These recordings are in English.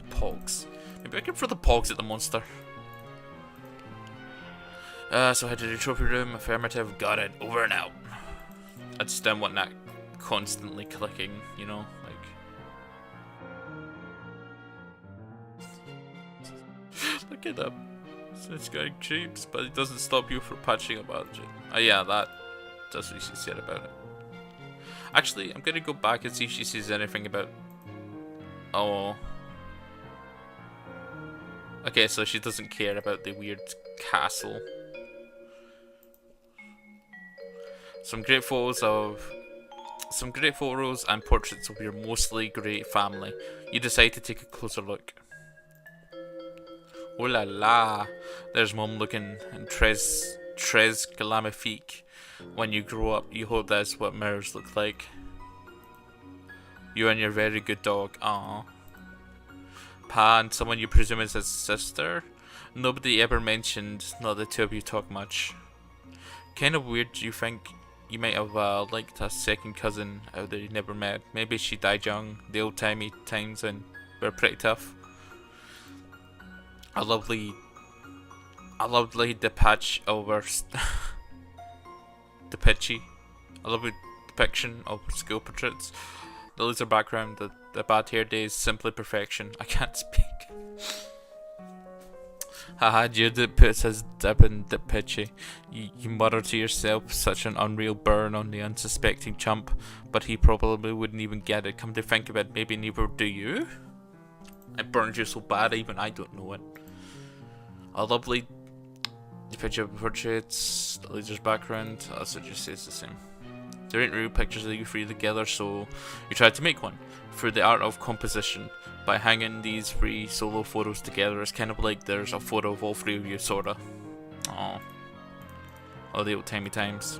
Pogs. Maybe I can throw the Pogs at the monster. So head to the trophy room. Affirmative. Got it. Over and out. I just don't want that constantly clicking, you know, like. Look at him. It's going creeps, but it doesn't stop you from punching about it. Oh yeah, that's what she said about it. Actually, I'm gonna go back and see if she says anything about. Oh. Okay, so she doesn't care about the weird castle. Some great photos and portraits of your mostly great family. You decide to take a closer look. Oh la la! There's Mum looking très magnifique. When you grow up, you hope that's what mirrors look like. You and your very good dog. Aww. Pa and someone you presume is his sister? Nobody ever mentioned not the two of you talk much. Kinda weird you think you might have liked a second cousin out there you never met. Maybe she died young, the old timey times when we were pretty tough. A lovely depiction of our a lovely depiction of school portraits. The loser background, the bad hair days, simply perfection. I can't speak. Haha, Jude puts his dip in the pitchy. You mutter to yourself, such an unreal burn on the unsuspecting chump, but he probably wouldn't even get it. Come to think of it, maybe neither do you? I burned you so bad, even I don't know it. A lovely picture of portraits, the loser's background, also just says the same. There ain't real pictures of you three together, so you tried to make one. Through the art of composition, by hanging these three solo photos together, it's kind of like there's a photo of all three of you, sorta. Aww. Oh, the old timey times.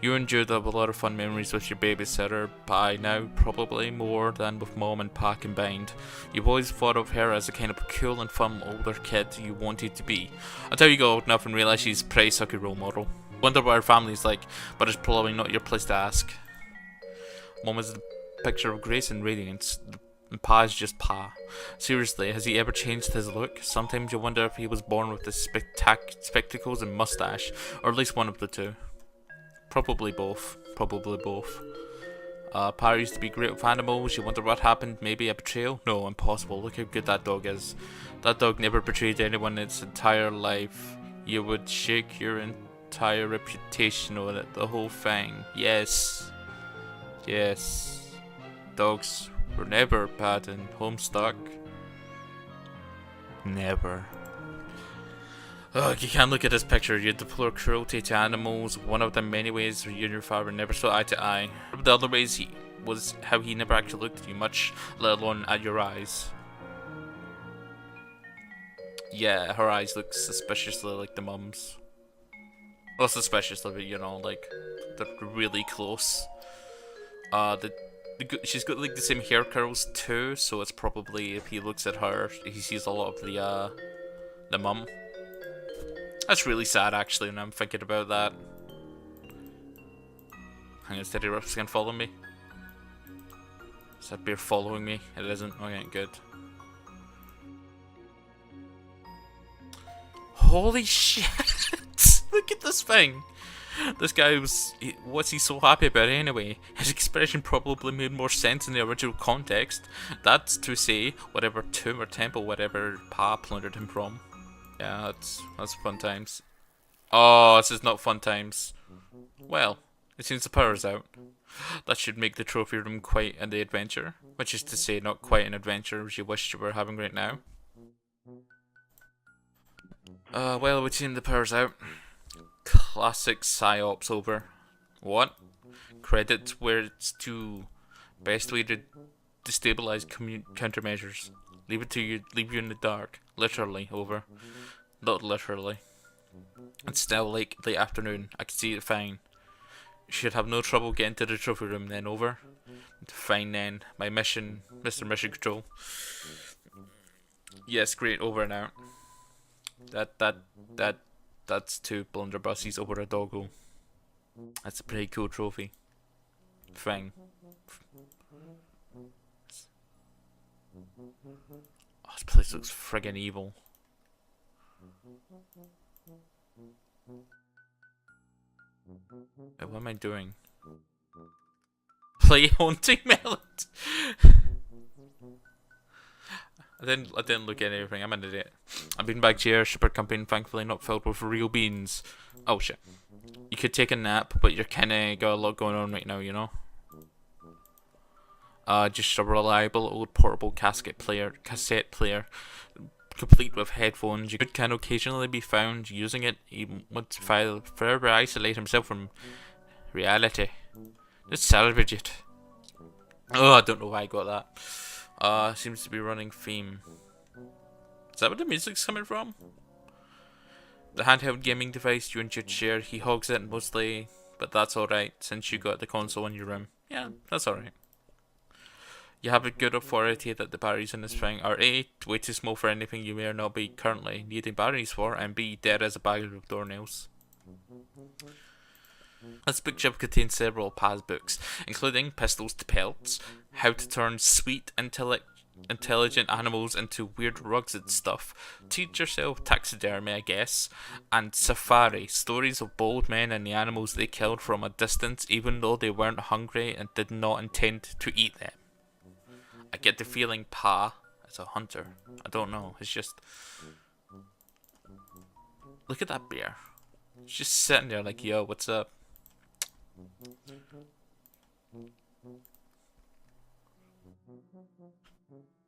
You and Jude have a lot of fun memories with your babysitter, by now probably more than with Mom and Pa combined. You've always thought of her as a kind of cool and fun older kid you wanted to be. Until you got old enough and realise she's a pretty sucky role model. Wonder what her family's like, but it's probably not your place to ask. Mom is the picture of grace and radiance, and Pa is just Pa. Seriously, has he ever changed his look? Sometimes you wonder if he was born with the spectacles and mustache, or at least one of the two. Probably both. Probably both. Pa used to be great with animals. You wonder what happened? Maybe a betrayal? No, impossible. Look how good that dog is. That dog never betrayed anyone its entire life. You would shake your entire reputation on it. The whole thing. Yes. Yes. Dogs were never bad in Homestuck. Never. Ugh, you can't look at this picture. You deplore cruelty to animals. One of the many ways you and your father never saw eye to eye. The other ways was how he never actually looked at you much, let alone at your eyes. Yeah, her eyes look suspiciously like the mum's. Well, suspiciously, but you know, like, they're really close. She's got like the same hair curls too, so it's probably, if he looks at her, he sees a lot of the mum. That's really sad, actually, when I'm thinking about that. Hang on, steady rough skin follow me. Is that bear following me? It isn't. Okay, good. Holy shit! Look at this thing! This guy what's he so happy about anyway? His expression probably made more sense in the original context. That's to say, whatever tomb or temple, whatever Pa plundered him from. Yeah, that's fun times. Oh, this is not fun times. Well, it seems the power's out. That should make the trophy room quite an adventure. Which is to say, not quite an adventure as you wish you were having right now. Well, it would seem the power's out. Classic psyops over. What? Credit where it's due. Best way to destabilize countermeasures. Leave you in the dark. Literally over. Not literally. It's still like late afternoon. I can see it fine. Should have no trouble getting to the trophy room then over. Fine then. My mission, Mr. Mission Control. Yes, great, over and out. That's two blunderbusses over a doggo. That's a pretty cool trophy. Thing. Oh, this place looks friggin' evil. Wait, what am I doing? Play Haunting Melody. I didn't look at anything. I'm an idiot. A beanbag chair, super campaign, thankfully not filled with real beans. Oh shit. You could take a nap, but you're kinda got a lot going on right now, you know? Just a reliable old portable cassette player, complete with headphones. You can occasionally be found using it. He would forever isolate himself from reality. Just celebrate it. Oh, I don't know why I got that. Seems to be running theme. Is that where the music's coming from? The handheld gaming device you and Jude share, he hogs it mostly, but that's alright since you got the console in your room. Yeah, that's alright. You have a good authority that the batteries in this thing are A, way too small for anything you may or not be currently needing batteries for, and B, dead as a bag of doornails. This bookshelf contains several Paz books, including Pistols to Pelts, How to Turn Sweet Intelligent Animals into Weird Rugged Stuff, Teach Yourself Taxidermy, I guess, and Safari, stories of bold men and the animals they killed from a distance even though they weren't hungry and did not intend to eat them. I get the feeling Pa is a hunter. I don't know, it's just... Look at that bear. He's just sitting there like, yo, what's up?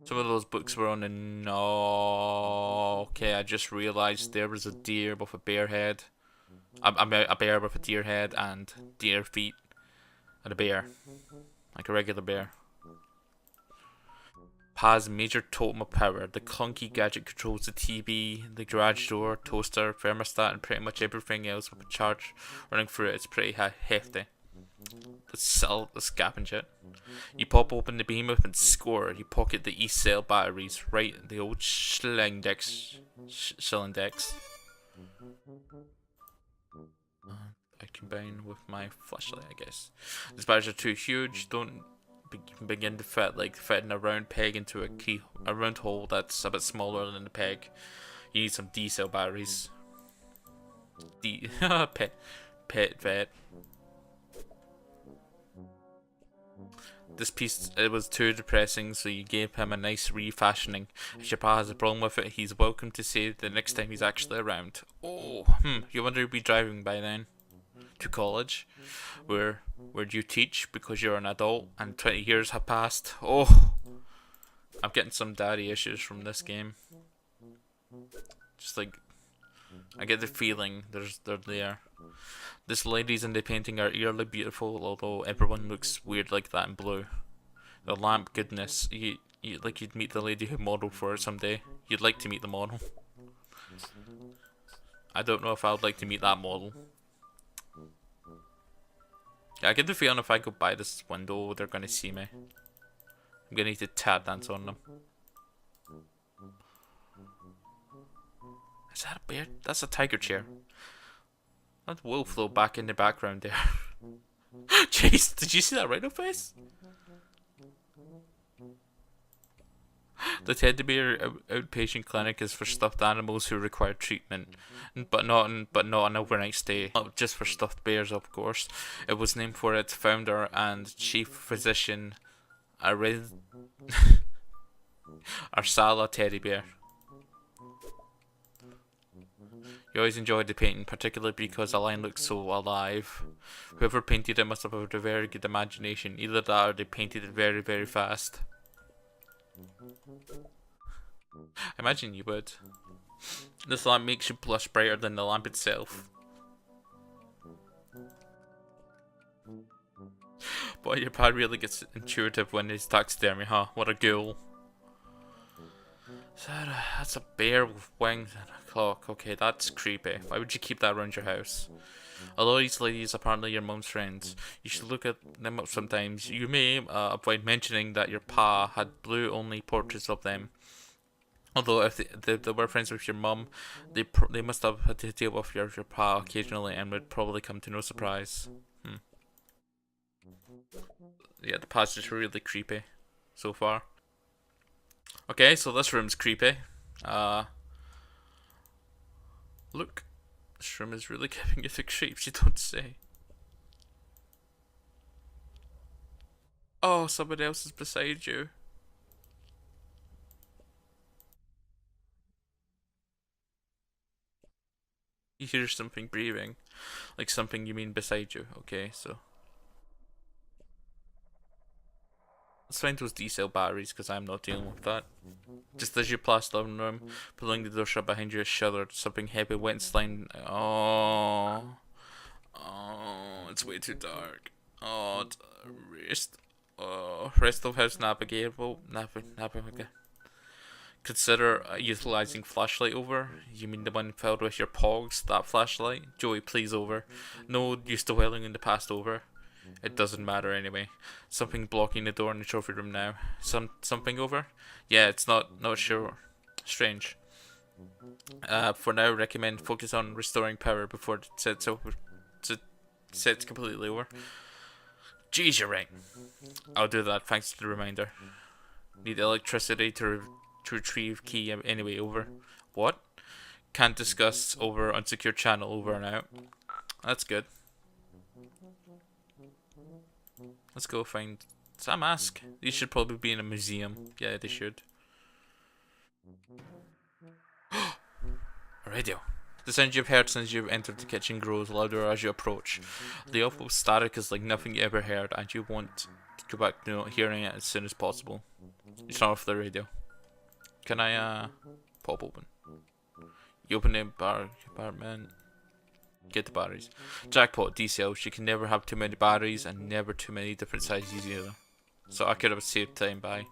Some of those books were on the... No. Okay, I just realized there was a deer with a bear head. A bear with a deer head and deer feet. And a bear. Like a regular bear. Pa's major totem of power. The clunky gadget controls the TV, the garage door, toaster, thermostat, and pretty much everything else with a charge running through it. It's pretty hefty. Let's sell the scap and shit. You pop open the behemoth and score. You pocket the E-cell batteries. Right, the old Schillindex. I combine with my flashlight, I guess. These batteries are too huge. Don't begin to fit like fitting a round peg into a round hole that's a bit smaller than the peg. You need some D-cell batteries. Pet vet. This piece, it was too depressing, so you gave him a nice refashioning. If your pa has a problem with it, he's welcome to say the next time he's actually around. Oh, you wonder if he'll be driving by then? To college? Where do you teach because you're an adult and 20 years have passed? Oh, I'm getting some daddy issues from this game. Just like, I get the feeling they're there. This ladies in the painting are eerily beautiful, although everyone looks weird like that in blue. The lamp, goodness, you'd meet the lady who modeled for it someday. You'd like to meet the model. I don't know if I'd like to meet that model. Yeah, I get the feeling if I go by this window, they're gonna see me. I'm gonna need to tap dance on them. Is that a bear? That's a tiger chair. That will flow back in the background there. Chase, did you see that rhino face? The teddy bear outpatient clinic is for stuffed animals who require treatment, but not an overnight stay. Not just for stuffed bears, of course. It was named for its founder and chief physician, Arsala teddy bear. You always enjoyed the painting, particularly because the line looks so alive. Whoever painted it must have had a very good imagination. Either that or they painted it very, very fast. I imagine you would. This lamp makes you blush brighter than the lamp itself. Boy, your pad really gets intuitive when he's taxidermy, huh? What a ghoul. That's a bear with wings and a clock. Okay, that's creepy. Why would you keep that around your house? Although these ladies are apparently your mum's friends, you should look at them up sometimes. You may avoid mentioning that your pa had blue-only portraits of them. Although if they were friends with your mum, they must have had to deal with your pa occasionally and would probably come to no surprise. Yeah, the pa's just really creepy so far. Okay, so this room's creepy. Uh, Look, this room is really giving you the creeps, you don't say. Oh, somebody else is beside you. You hear something breathing. Like something you mean beside you. Okay, so let's find those D-cell batteries because I'm not dealing with that. Just as you pass the living room, pulling the door shut behind you is shuddered. Something heavy wet and slime. Oh. Oh, it's way too dark. Oh, rest. Oh, rest of house navigable. Navigable. Consider utilizing flashlight over. You mean the one filled with your pogs? That flashlight? Joey, please over. No use dwelling in the past over. It doesn't matter anyway. Something blocking the door in the trophy room now. Something over? Yeah, it's not sure. Strange. For now, recommend focus on restoring power before it sets over. Sets completely over. Jeez, you're right. I'll do that. Thanks to the reminder. Need electricity to retrieve key anyway. Over. What? Can't discuss over unsecure channel. Over and out. That's good. Let's go find some mask. These should probably be in a museum. Yeah, they should. A radio. The sound you've heard since you've entered the kitchen grows louder as you approach. The awful static is like nothing you ever heard, and you want to go back to hearing it as soon as possible. You turn off the radio. Can I pop open? You open the apartment. Get the batteries. Jackpot, D-cells. You can never have too many batteries and never too many different sizes either. So I could have saved time by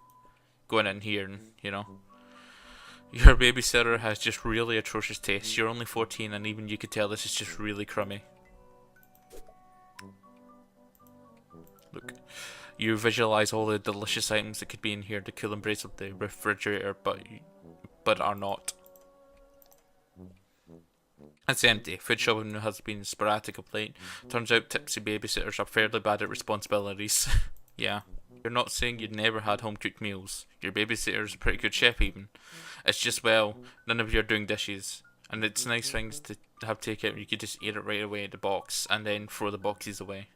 going in here and, you know. Your babysitter has just really atrocious taste. You're only 14 and even you could tell this is just really crummy. Look. You visualize all the delicious items that could be in here, the cool embrace of the refrigerator, but are not. It's empty. Food shopping has been sporadic of late. Turns out tipsy babysitters are fairly bad at responsibilities. Yeah. You're not saying you'd never had home cooked meals. Your babysitter's a pretty good chef even. It's just, well, none of you are doing dishes. And it's nice things to have takeout. You could just eat it right away in the box and then throw the boxes away.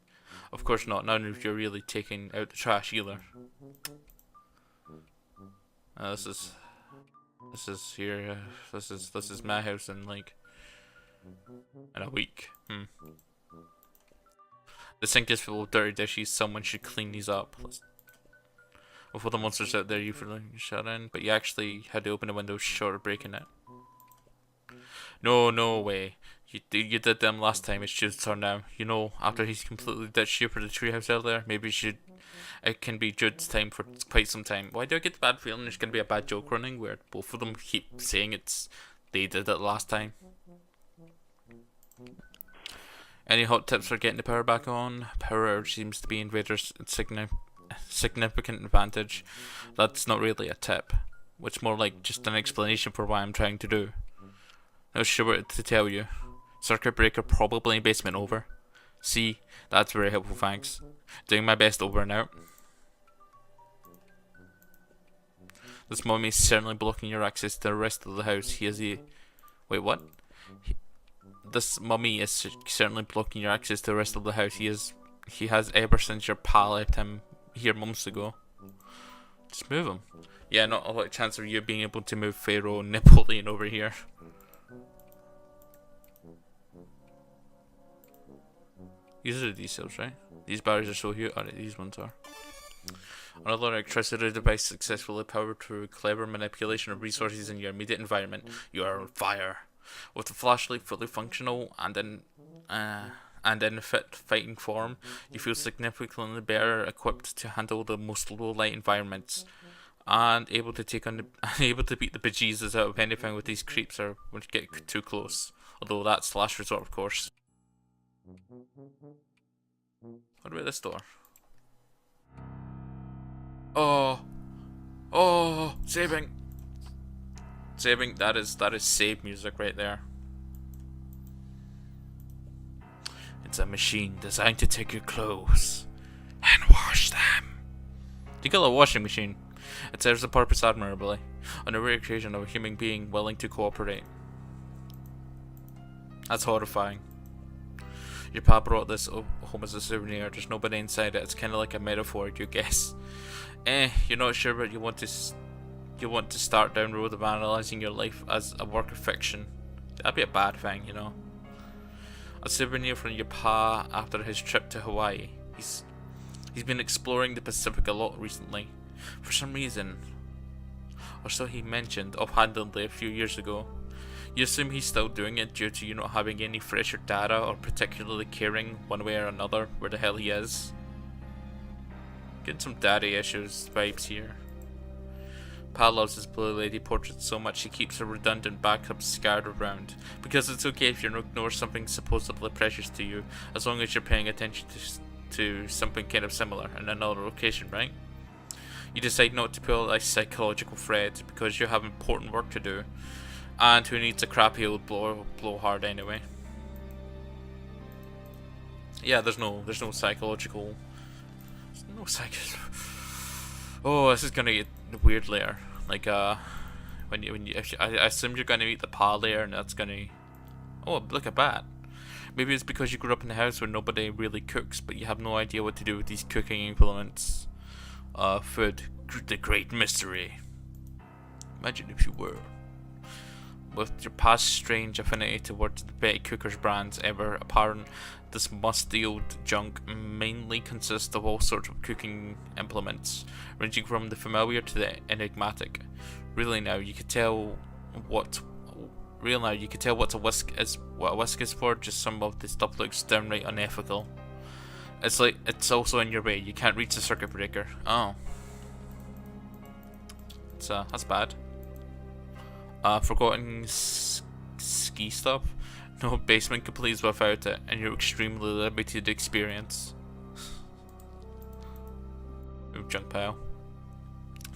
Of course not. None of you are really taking out the trash either. This is here. This is my house in like in a week. The sink is full of dirty dishes. Someone should clean these up. Before the monsters out there, you feel like shut in, but you actually had to open the window short of breaking it. No way. You did them last time. It's Jude's turn now. You know, after he's completely ditched you for the treehouse earlier, maybe you should. It can be Jude's time for quite some time. Why do I get the bad feeling there's gonna be a bad joke running where both of them keep saying they did it last time? Any hot tips for getting the power back on? Power seems to be Invader's significant advantage. That's not really a tip. It's more like just an explanation for what I'm trying to do. Not sure what to tell you. Circuit breaker probably in basement over. See, that's very helpful, thanks. Doing my best, over and out. This mummy is certainly blocking your access to the rest of the house. He has a... Wait, what? This mummy is certainly blocking your access to the rest of the house. He has ever since your pal left him here months ago. Just move him. Yeah, not a lot of chance of you being able to move Pharaoh and Napoleon over here. These are the D-cells, right? These batteries are so huge. Alright, these ones are. Another electricity device successfully powered through clever manipulation of resources in your immediate environment. You are on fire. With the flashlight fully functional and in fit fighting form, you feel significantly better equipped to handle the most low light environments, and able to beat the bejesus out of anything with these creeps or would get too close. Although that's last resort, of course. What about this door? Oh, saving. That is save music right there. It's a machine designed to take your clothes and wash them. Do you got a washing machine? It serves the purpose admirably, on a rare occasion of a human being willing to cooperate. That's horrifying. Your pa brought this home as a souvenir. There's nobody inside it. It's kind of like a metaphor, you guess. You're not sure, but you want to start down the road of analysing your life as a work of fiction. That'd be a bad thing, you know. A souvenir from your pa after his trip to Hawaii. He's been exploring the Pacific a lot recently. For some reason, or so he mentioned offhandedly a few years ago. You assume he's still doing it due to you not having any fresher data or particularly caring one way or another where the hell he is. Getting some daddy issues vibes here. Pa loves his Blue Lady portrait so much he keeps her redundant backups scattered around, because it's okay if you ignore something supposedly precious to you, as long as you're paying attention to something kind of similar in another location, right? You decide not to pull a psychological thread because you have important work to do, and who needs a crappy old blowhard anyway? Yeah, there's no psychological. Oh, this is gonna get weird later. Like I assume you're gonna eat the pa layer, and that's gonna. Oh, look at that. Maybe it's because you grew up in a house where nobody really cooks, but you have no idea what to do with these cooking implements. Food, the great mystery. Imagine if you were. With your past strange affinity towards the Betty Cooker's brands ever apparent, this musty old junk mainly consists of all sorts of cooking implements, ranging from the familiar to the enigmatic. Really now, you could tell what a whisk is for. Just some of the stuff looks downright unethical. It's like it's also in your way. You can't reach the circuit breaker. Oh, that's bad. Forgotten ski stuff. No basement completes without it, and your extremely limited experience. Move junk pile.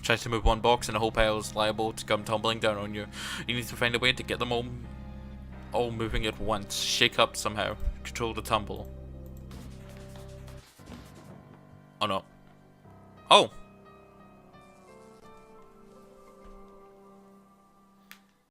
Try to move one box and the whole pile is liable to come tumbling down on you. You need to find a way to get them all moving at once. Shake up somehow. Control the tumble. Oh no. Oh!